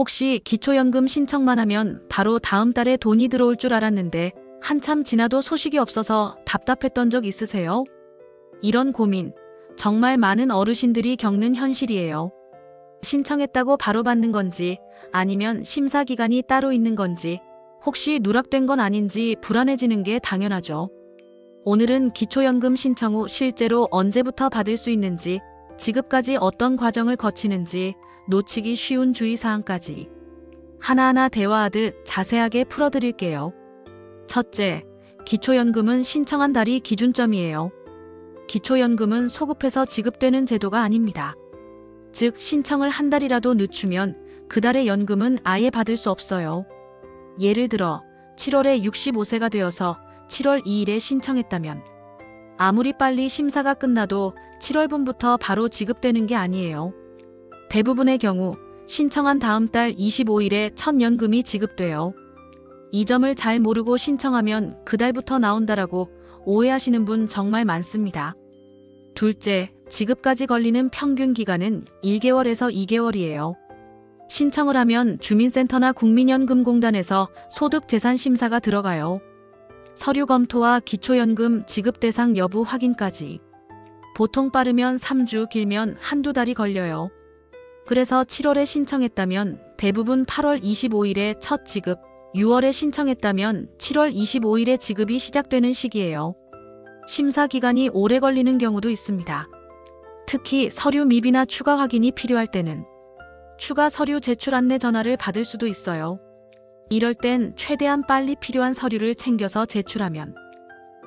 혹시 기초연금 신청만 하면 바로 다음 달에 돈이 들어올 줄 알았는데 한참 지나도 소식이 없어서 답답했던 적 있으세요? 이런 고민, 정말 많은 어르신들이 겪는 현실이에요. 신청했다고 바로 받는 건지 아니면 심사 기간이 따로 있는 건지 혹시 누락된 건 아닌지 불안해지는 게 당연하죠. 오늘은 기초연금 신청 후 실제로 언제부터 받을 수 있는지, 지급까지 어떤 과정을 거치는지, 놓치기 쉬운 주의사항까지 하나하나 대화하듯 자세하게 풀어드릴게요. 첫째, 기초연금은 신청한 달이 기준점이에요. 기초연금은 소급해서 지급되는 제도가 아닙니다. 즉, 신청을 한 달이라도 늦추면 그 달의 연금은 아예 받을 수 없어요. 예를 들어 7월에 65세가 되어서 7월 2일에 신청했다면 아무리 빨리 심사가 끝나도 7월분부터 바로 지급되는 게 아니에요. 대부분의 경우 신청한 다음 달 25일에 첫 연금이 지급돼요. 이 점을 잘 모르고 신청하면 그 달부터 나온다라고 오해하시는 분 정말 많습니다. 둘째, 지급까지 걸리는 평균 기간은 1개월에서 2개월이에요. 신청을 하면 주민센터나 국민연금공단에서 소득재산심사가 들어가요. 서류 검토와 기초연금 지급 대상 여부 확인까지. 보통 빠르면 3주, 길면 한두 달이 걸려요. 그래서 7월에 신청했다면 대부분 8월 25일에 첫 지급, 6월에 신청했다면 7월 25일에 지급이 시작되는 시기예요. 심사 기간이 오래 걸리는 경우도 있습니다. 특히 서류 미비나 추가 확인이 필요할 때는 추가 서류 제출 안내 전화를 받을 수도 있어요. 이럴 땐 최대한 빨리 필요한 서류를 챙겨서 제출하면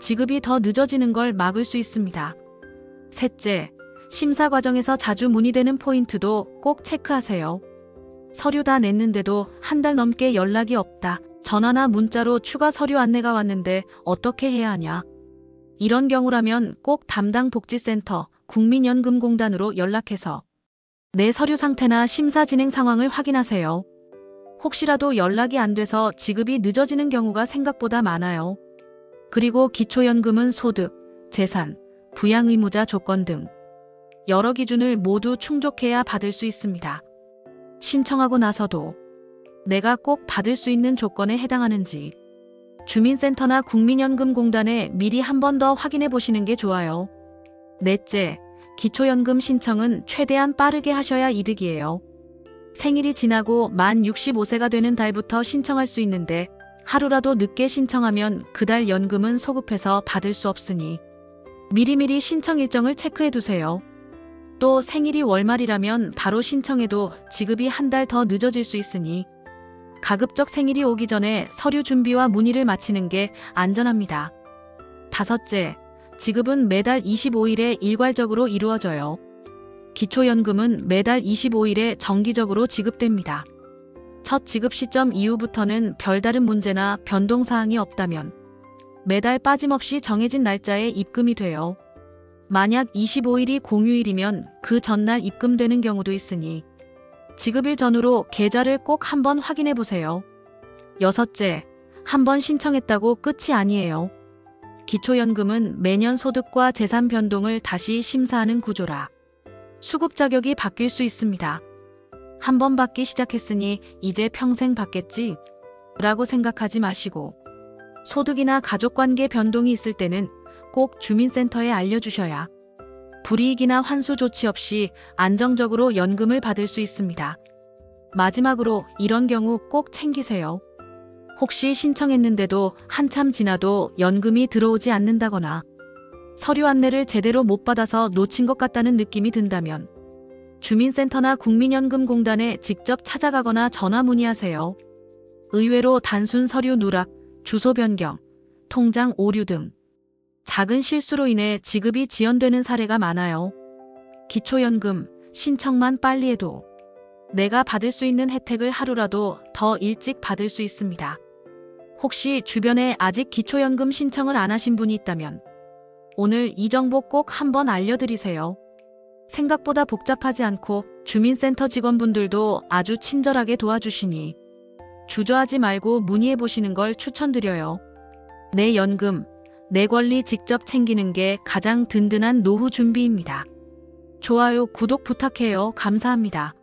지급이 더 늦어지는 걸 막을 수 있습니다. 셋째, 심사 과정에서 자주 문의되는 포인트도 꼭 체크하세요. 서류 다 냈는데도 한 달 넘게 연락이 없다. 전화나 문자로 추가 서류 안내가 왔는데 어떻게 해야 하냐. 이런 경우라면 꼭 담당 복지센터, 국민연금공단으로 연락해서 내 서류 상태나 심사 진행 상황을 확인하세요. 혹시라도 연락이 안 돼서 지급이 늦어지는 경우가 생각보다 많아요. 그리고 기초연금은 소득, 재산, 부양의무자 조건 등 여러 기준을 모두 충족해야 받을 수 있습니다. 신청하고 나서도 내가 꼭 받을 수 있는 조건에 해당하는지 주민센터나 국민연금공단에 미리 한 번 더 확인해 보시는 게 좋아요. 넷째, 기초연금 신청은 최대한 빠르게 하셔야 이득이에요. 생일이 지나고 만 65세가 되는 달부터 신청할 수 있는데 하루라도 늦게 신청하면 그달 연금은 소급해서 받을 수 없으니 미리미리 신청 일정을 체크해 두세요. 또 생일이 월말이라면 바로 신청해도 지급이 한 달 더 늦어질 수 있으니 가급적 생일이 오기 전에 서류 준비와 문의를 마치는 게 안전합니다. 다섯째, 지급은 매달 25일에 일괄적으로 이루어져요. 기초연금은 매달 25일에 정기적으로 지급됩니다. 첫 지급 시점 이후부터는 별다른 문제나 변동사항이 없다면 매달 빠짐없이 정해진 날짜에 입금이 돼요. 만약 25일이 공휴일이면 그 전날 입금되는 경우도 있으니 지급일 전후로 계좌를 꼭 한번 확인해 보세요. 여섯째, 한번 신청했다고 끝이 아니에요. 기초연금은 매년 소득과 재산 변동을 다시 심사하는 구조라 수급 자격이 바뀔 수 있습니다. 한 번 받기 시작했으니 이제 평생 받겠지? 라고 생각하지 마시고 소득이나 가족관계 변동이 있을 때는 꼭 주민센터에 알려주셔야 불이익이나 환수 조치 없이 안정적으로 연금을 받을 수 있습니다. 마지막으로 이런 경우 꼭 챙기세요. 혹시 신청했는데도 한참 지나도 연금이 들어오지 않는다거나 서류 안내를 제대로 못 받아서 놓친 것 같다는 느낌이 든다면 주민센터나 국민연금공단에 직접 찾아가거나 전화 문의하세요. 의외로 단순 서류 누락, 주소 변경, 통장 오류 등 작은 실수로 인해 지급이 지연되는 사례가 많아요. 기초연금 신청만 빨리 해도 내가 받을 수 있는 혜택을 하루라도 더 일찍 받을 수 있습니다. 혹시 주변에 아직 기초연금 신청을 안 하신 분이 있다면 오늘 이 정보 꼭 한번 알려드리세요. 생각보다 복잡하지 않고 주민센터 직원분들도 아주 친절하게 도와주시니 주저하지 말고 문의해보시는 걸 추천드려요. 내 연금, 내 권리 직접 챙기는 게 가장 든든한 노후 준비입니다. 좋아요, 구독 부탁해요. 감사합니다.